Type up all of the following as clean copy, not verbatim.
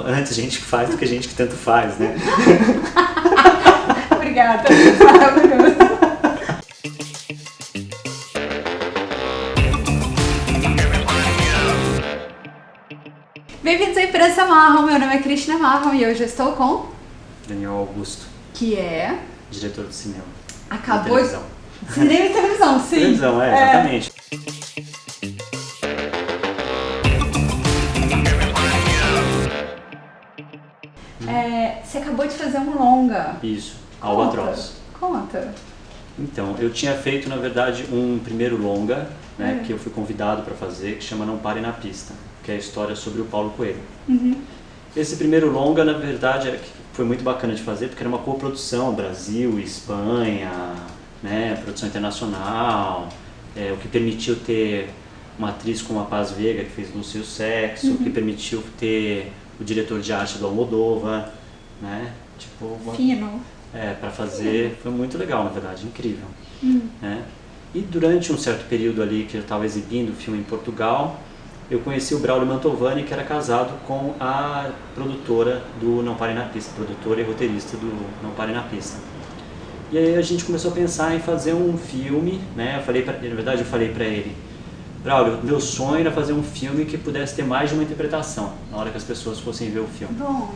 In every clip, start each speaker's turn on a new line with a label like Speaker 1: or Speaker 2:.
Speaker 1: Antes gente que faz do que gente que tanto faz, né?
Speaker 2: Obrigada, maravilhoso. Bem-vindos à Imprensa Marrom, meu nome é Cristina Marrom e hoje eu estou com...
Speaker 1: Daniel Augusto,
Speaker 2: que é...
Speaker 1: diretor de cinema.
Speaker 2: Acabou
Speaker 1: de televisão.
Speaker 2: Cinema e televisão, sim.
Speaker 1: Televisão, exatamente.
Speaker 2: Você acabou de fazer um longa.
Speaker 1: Isso, Albatroz.
Speaker 2: Conta.
Speaker 1: Então, eu tinha feito, na verdade, um primeiro longa, né, que eu fui convidado para fazer, que chama Não Pare na Pista, que é a história sobre o Paulo Coelho. Esse primeiro longa, na verdade, foi muito bacana de fazer, porque era uma coprodução, Brasil, Espanha, né, produção internacional, o que permitiu ter uma atriz como a Paz Vega, que fez Lúcia e o Sexo, o que permitiu ter o diretor de arte do Almodóvar, né, tipo...
Speaker 2: Fino.
Speaker 1: Para fazer, foi muito legal, na verdade, incrível. Né? E durante um certo período ali que eu estava exibindo o filme em Portugal, eu conheci o Braulio Mantovani, que era casado com a produtora do Não Pare na Pista, produtora e roteirista do Não Pare na Pista. E aí a gente começou a pensar em fazer um filme, né? Na verdade eu falei para ele, Braulio, meu sonho era fazer um filme que pudesse ter mais de uma interpretação, na hora que as pessoas fossem ver o filme.
Speaker 2: Bom.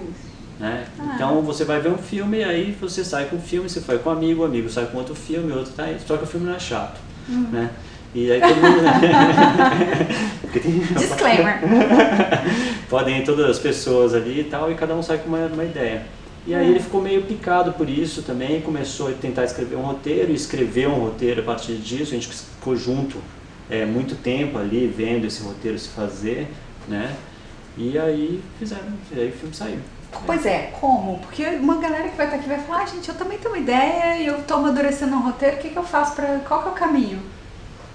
Speaker 1: Né? Então você vai ver um filme e aí você sai com o filme, você foi com um amigo, o amigo sai com outro filme, outro tá aí, só que o filme não é chato, né? E aí todo mundo...
Speaker 2: Disclaimer.
Speaker 1: Podem ir todas as pessoas ali e tal, e cada um sai com uma ideia. E aí ele ficou meio picado por isso também, começou a tentar escrever um roteiro, e escreveu um roteiro a partir disso, a gente ficou junto muito tempo ali, vendo esse roteiro se fazer, né? E aí fizeram, e aí o filme saiu.
Speaker 2: Pois é, como? Porque uma galera que vai estar aqui vai falar, gente, eu também tenho uma ideia e eu estou amadurecendo um roteiro, o que eu faço qual que é o caminho?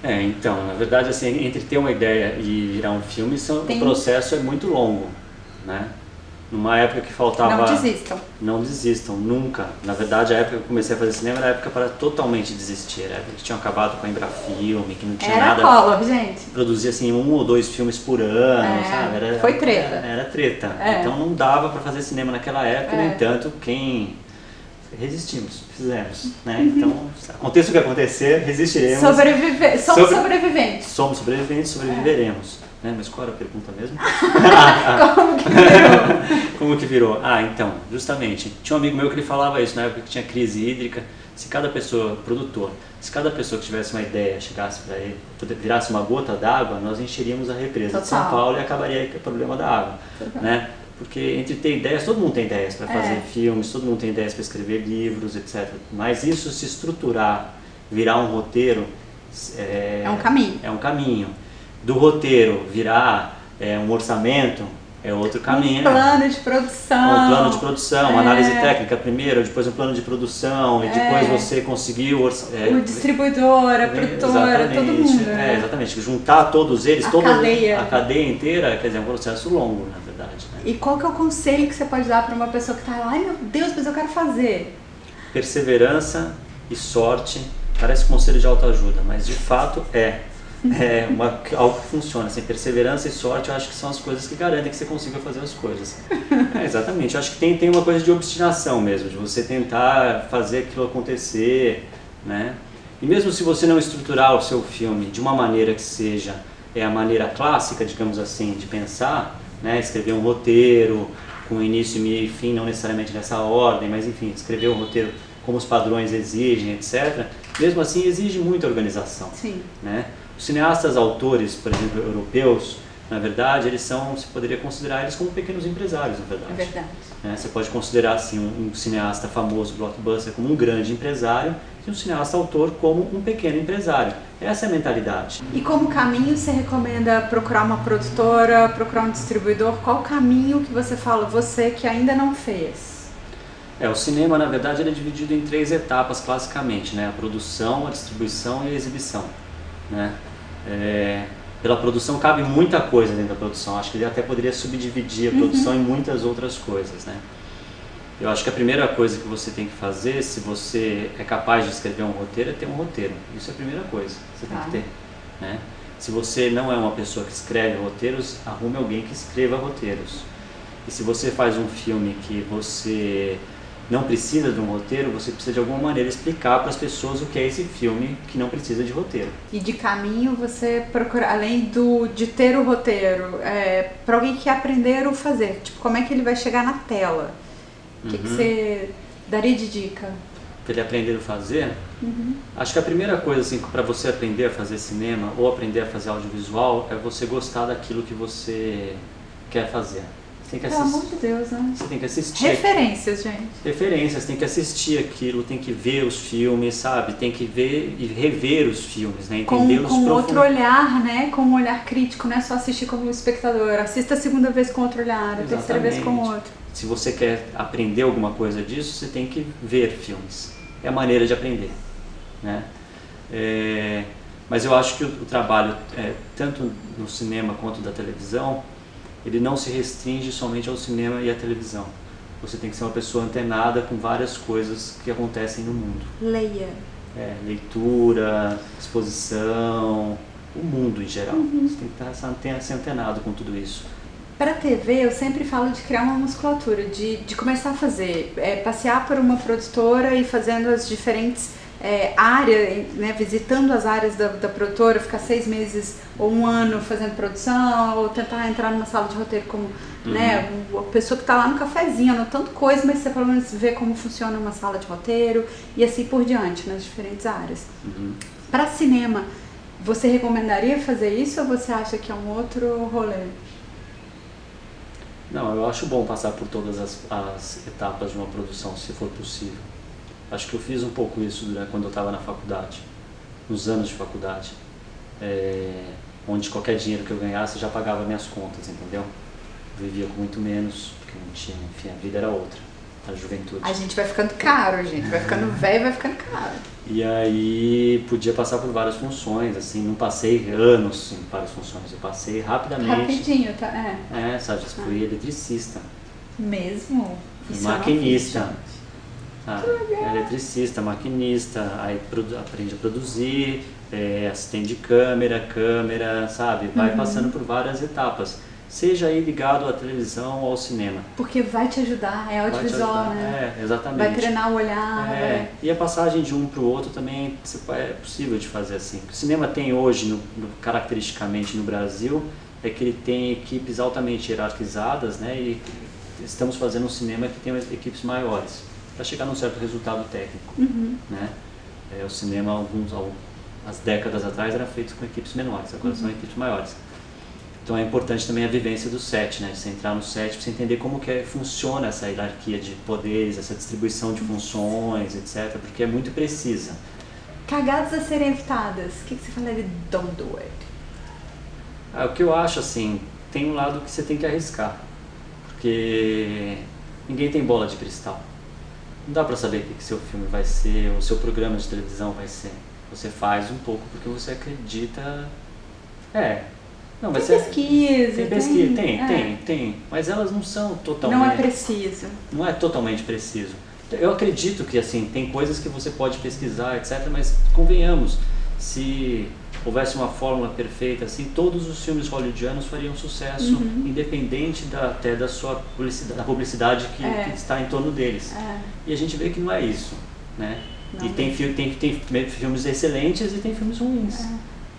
Speaker 1: Então, na verdade, assim, entre ter uma ideia e virar um filme, o processo é muito longo, né? Numa época que faltava...
Speaker 2: Não desistam.
Speaker 1: Não desistam, nunca. Na verdade, a época que eu comecei a fazer cinema era a época para totalmente desistir. Era a época que tinham acabado com a Embrafilme, que não tinha nada...
Speaker 2: Era Collor, gente.
Speaker 1: Produzia, assim, 1 ou 2 filmes por ano, sabe?
Speaker 2: Foi treta.
Speaker 1: Era treta. Então não dava para fazer cinema naquela época, no entanto, resistimos, fizemos, né? Então, aconteça o que acontecer, resistiremos.
Speaker 2: Somos sobreviventes.
Speaker 1: Somos sobreviventes, sobreviveremos. Né? Mas qual era a pergunta mesmo?
Speaker 2: Como que virou?
Speaker 1: Como que virou? Então, justamente, tinha um amigo meu que ele falava isso, na época que tinha crise hídrica, se cada pessoa, produtor, se cada pessoa que tivesse uma ideia, chegasse para ele, virasse uma gota d'água, nós encheríamos a represa de São Paulo e acabaria aí com o problema da água, né? Porque entre ter ideias, todo mundo tem ideias para fazer filmes, todo mundo tem ideias para escrever livros, etc. Mas isso se estruturar, virar um roteiro...
Speaker 2: É um caminho.
Speaker 1: É um caminho. Do roteiro virar um orçamento, é outro caminho.
Speaker 2: Um plano de produção.
Speaker 1: Um plano de produção, uma análise técnica primeiro, depois um plano de produção, e depois você conseguir
Speaker 2: o distribuidor, a produtora, todo mundo.
Speaker 1: Exatamente. Juntar todos eles,
Speaker 2: a
Speaker 1: cadeia inteira, quer dizer, é um processo longo, na verdade. Né?
Speaker 2: E qual que é o conselho que você pode dar para uma pessoa que está lá, ai meu Deus, mas eu quero fazer?
Speaker 1: Perseverança e sorte, parece conselho de autoajuda, mas de fato algo que funciona, assim, perseverança e sorte eu acho que são as coisas que garantem que você consiga fazer as coisas. Exatamente, eu acho que tem uma coisa de obstinação mesmo, de você tentar fazer aquilo acontecer, né? E mesmo se você não estruturar o seu filme de uma maneira que seja a maneira clássica, digamos assim, de pensar, né? Escrever um roteiro com início, meio e fim, não necessariamente nessa ordem, mas enfim, escrever um roteiro como os padrões exigem, etc. Mesmo assim exige muita organização.
Speaker 2: Sim.
Speaker 1: Né? Os cineastas autores, por exemplo, europeus, na verdade, você poderia considerar eles como pequenos empresários, na verdade.
Speaker 2: É verdade.
Speaker 1: Né? Você pode considerar assim, um cineasta famoso, blockbuster, como um grande empresário e um cineasta autor como um pequeno empresário. Essa é a mentalidade.
Speaker 2: E como caminho você recomenda procurar uma produtora, procurar um distribuidor? Qual o caminho que você fala, você que ainda não fez?
Speaker 1: O cinema, na verdade, ele é dividido em 3 etapas, classicamente, né? A produção, a distribuição e a exibição. Né? Pela produção cabe muita coisa dentro da produção, acho que ele até poderia subdividir a produção em muitas outras coisas, né? Eu acho que a primeira coisa que você tem que fazer, se você é capaz de escrever um roteiro, é ter um roteiro. Isso é a primeira coisa que você tem que ter, né? Se você não é uma pessoa que escreve roteiros, arrume alguém que escreva roteiros. E se você faz um filme que você não precisa de um roteiro, você precisa de alguma maneira explicar para as pessoas o que é esse filme que não precisa de roteiro.
Speaker 2: E de caminho você procura, além de ter o roteiro, para alguém que quer aprender o fazer, tipo, como é que ele vai chegar na tela? O que você daria de dica?
Speaker 1: Para ele aprender a fazer, acho que a primeira coisa assim, para você aprender a fazer cinema ou aprender a fazer audiovisual é você gostar daquilo que você quer fazer. Você tem que
Speaker 2: Pelo amor de Deus, né?
Speaker 1: Você tem que assistir.
Speaker 2: Referências, gente.
Speaker 1: Referências, tem que assistir aquilo, tem que ver os filmes, sabe? Tem que ver e rever os filmes, né? Entendê-los
Speaker 2: com outro olhar, né? Com um olhar crítico, não é só assistir como espectador. Assista a segunda vez com outro olhar, a terceira vez com outro.
Speaker 1: Se você quer aprender alguma coisa disso, você tem que ver filmes. É a maneira de aprender, né? Mas eu acho que o trabalho, tanto no cinema quanto da televisão, ele não se restringe somente ao cinema e à televisão. Você tem que ser uma pessoa antenada com várias coisas que acontecem no mundo.
Speaker 2: Leia.
Speaker 1: Leitura, exposição, o mundo em geral. Você tem que estar antenado com tudo isso.
Speaker 2: Para a TV, eu sempre falo de criar uma musculatura, de começar a fazer, passear por uma produtora e fazendo as diferentes áreas, né, visitando as áreas da produtora, ficar 6 meses ou 1 ano fazendo produção, ou tentar entrar numa sala de roteiro como né, a pessoa que está lá no cafezinho, anotando coisas, mas você pelo menos vê como funciona uma sala de roteiro e assim por diante, nas diferentes áreas. Para cinema, você recomendaria fazer isso ou você acha que é um outro rolê?
Speaker 1: Não, eu acho bom passar por todas as etapas de uma produção, se for possível. Acho que eu fiz um pouco isso quando eu estava na faculdade, nos anos de faculdade, onde qualquer dinheiro que eu ganhasse já pagava minhas contas, entendeu? Eu vivia com muito menos, porque não tinha, enfim, a vida era outra, a juventude.
Speaker 2: A gente vai ficando caro, gente, vai ficando velho e vai ficando caro.
Speaker 1: E aí podia passar por várias funções, assim, não passei anos em várias funções, eu passei rapidamente.
Speaker 2: Rapidinho, tá?
Speaker 1: Sabe, eu fui eletricista.
Speaker 2: Mesmo?
Speaker 1: Maquinista. Eletricista, maquinista, aí aprende a produzir, assistente de câmera, sabe? Vai passando por várias etapas. Seja aí ligado à televisão ou ao cinema.
Speaker 2: Porque vai te ajudar, é audiovisual, né?
Speaker 1: Exatamente.
Speaker 2: Vai treinar o olhar.
Speaker 1: E a passagem de um para o outro também é possível de fazer assim. O cinema tem hoje, caracteristicamente no Brasil, é que ele tem equipes altamente hierarquizadas, né? E estamos fazendo um cinema que tem equipes maiores, para chegar num certo resultado técnico. Né? O cinema, as décadas atrás, era feito com equipes menores, agora são equipes maiores. Então é importante também a vivência do set, né? Você entrar no set para você entender como que funciona essa hierarquia de poderes, essa distribuição de funções, etc. Porque é muito precisa.
Speaker 2: Cagadas a serem evitadas. O que você fala de don't do it?
Speaker 1: O que eu acho, assim, tem um lado que você tem que arriscar. Porque ninguém tem bola de cristal. Não dá para saber o que seu filme vai ser, ou o seu programa de televisão vai ser. Você faz um pouco porque você acredita... Não, mas
Speaker 2: tem pesquisa.
Speaker 1: Tem pesquisa, tem. Mas elas não são totalmente...
Speaker 2: Não é preciso.
Speaker 1: Não é totalmente preciso. Eu acredito que, assim, tem coisas que você pode pesquisar, etc. Mas, convenhamos, se houvesse uma fórmula perfeita, assim, todos os filmes hollywoodianos fariam sucesso, independente até da sua publicidade que está em torno deles. E a gente vê que não é isso, né? Não, e tem filmes excelentes e tem filmes ruins.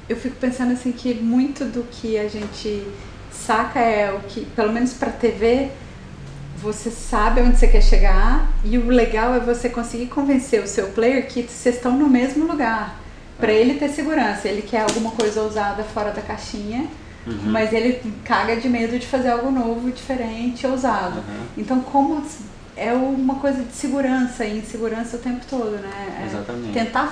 Speaker 2: Eu fico pensando assim que muito do que a gente saca é o que, pelo menos para TV, você sabe onde você quer chegar e o legal é você conseguir convencer o seu player que vocês estão no mesmo lugar, para ele ter segurança. Ele quer alguma coisa ousada fora da caixinha, mas ele caga de medo de fazer algo novo, diferente, ousado. Então como é uma coisa de segurança e insegurança o tempo todo, né?
Speaker 1: Exatamente.
Speaker 2: Tentar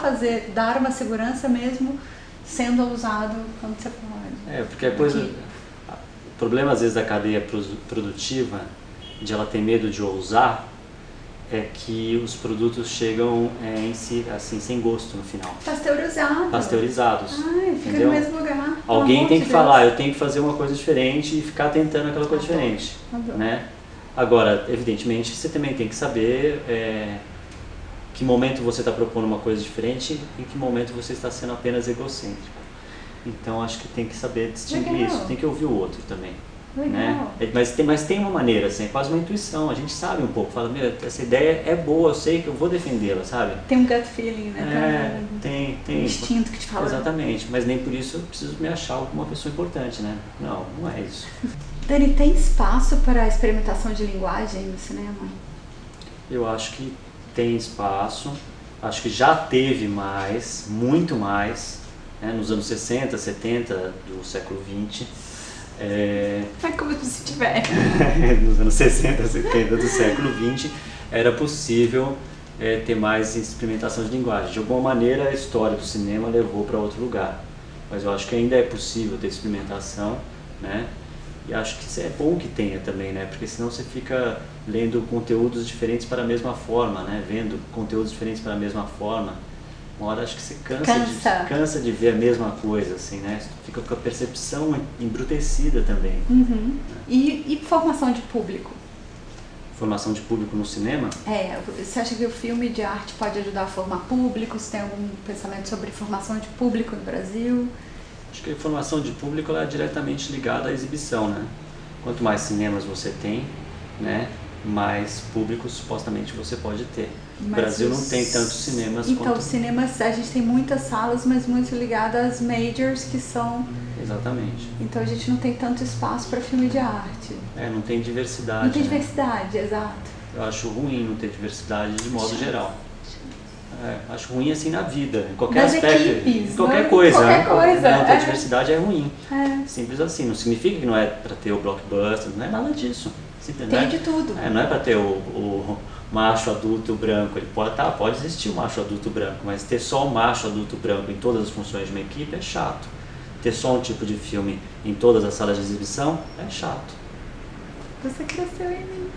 Speaker 2: dar uma segurança mesmo sendo ousado quando você pode.
Speaker 1: Porque a coisa... O problema, às vezes, da cadeia produtiva, de ela ter medo de ousar, é que os produtos chegam em si, assim, sem gosto no final. Pasteurizados.
Speaker 2: Fica
Speaker 1: entendeu?
Speaker 2: no mesmo lugar.
Speaker 1: Alguém tem que falar, eu tenho que fazer uma coisa diferente e ficar tentando aquela coisa diferente. Né? Agora, evidentemente, você também tem que saber... que momento você está propondo uma coisa diferente e em que momento você está sendo apenas egocêntrico. Então acho que tem que saber distinguir
Speaker 2: Legal.
Speaker 1: isso, tem que ouvir o outro também.
Speaker 2: Legal.
Speaker 1: Né? Mas tem uma maneira, assim, é quase uma intuição, a gente sabe um pouco, fala, meu, essa ideia é boa, eu sei que eu vou defendê-la, sabe?
Speaker 2: Tem um gut feeling, né?
Speaker 1: Tem.
Speaker 2: Um instinto que te fala.
Speaker 1: Exatamente, mas nem por isso eu preciso me achar como uma pessoa importante, né? Não é isso.
Speaker 2: Dani, tem espaço para a experimentação de linguagem no cinema?
Speaker 1: Eu acho que tem espaço, acho que já teve mais, muito mais, né? Nos anos 60, 70 do século XX.
Speaker 2: É como se tiver.
Speaker 1: Nos anos 60, 70 do século XX, era possível ter mais experimentação de linguagem. De alguma maneira, a história do cinema levou para outro lugar. Mas eu acho que ainda é possível ter experimentação, né? E acho que isso é bom que tenha também, né? Porque senão você fica lendo conteúdos diferentes para a mesma forma, né? Vendo conteúdos diferentes para a mesma forma. Uma hora acho que você cansa de ver a mesma coisa, assim, né? Fica com a percepção embrutecida também.
Speaker 2: Uhum. E formação de público?
Speaker 1: Formação de público no cinema?
Speaker 2: Você acha que o filme de arte pode ajudar a formar público? Você tem algum pensamento sobre formação de público no Brasil?
Speaker 1: Acho que a formação de público ela é diretamente ligada à exibição, né? Quanto mais cinemas você tem, né? Mais público supostamente você pode ter. O Brasil não tem tantos cinemas
Speaker 2: então,
Speaker 1: quanto...
Speaker 2: os cinemas, a gente tem muitas salas, mas muito ligadas às majors, que são...
Speaker 1: Exatamente.
Speaker 2: Então a gente não tem tanto espaço para filme de arte.
Speaker 1: Não tem diversidade.
Speaker 2: Não tem
Speaker 1: né?
Speaker 2: diversidade, exato.
Speaker 1: Eu acho ruim não ter diversidade de modo geral. Acho ruim assim na vida, em qualquer
Speaker 2: Das
Speaker 1: aspecto,
Speaker 2: equipes,
Speaker 1: em qualquer
Speaker 2: né?
Speaker 1: coisa.
Speaker 2: Qualquer coisa,
Speaker 1: Não ter diversidade é ruim.
Speaker 2: É.
Speaker 1: Simples assim, não significa que não é para ter o blockbuster, não é nada disso.
Speaker 2: Tem de tudo.
Speaker 1: Não é para ter o macho adulto branco, ele pode existir o macho adulto branco, mas ter só o macho adulto branco em todas as funções de uma equipe é chato. Ter só um tipo de filme em todas as salas de exibição é chato.
Speaker 2: Você cresceu em mim.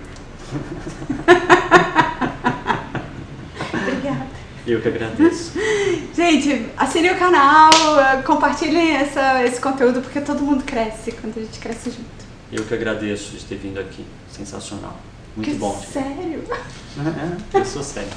Speaker 2: Obrigada.
Speaker 1: Eu que agradeço.
Speaker 2: Gente, assinem o canal, compartilhem esse conteúdo, porque todo mundo cresce quando a gente cresce junto.
Speaker 1: Eu que agradeço de ter vindo aqui. Sensacional. Muito bom.
Speaker 2: Sério?
Speaker 1: Eu sou sério.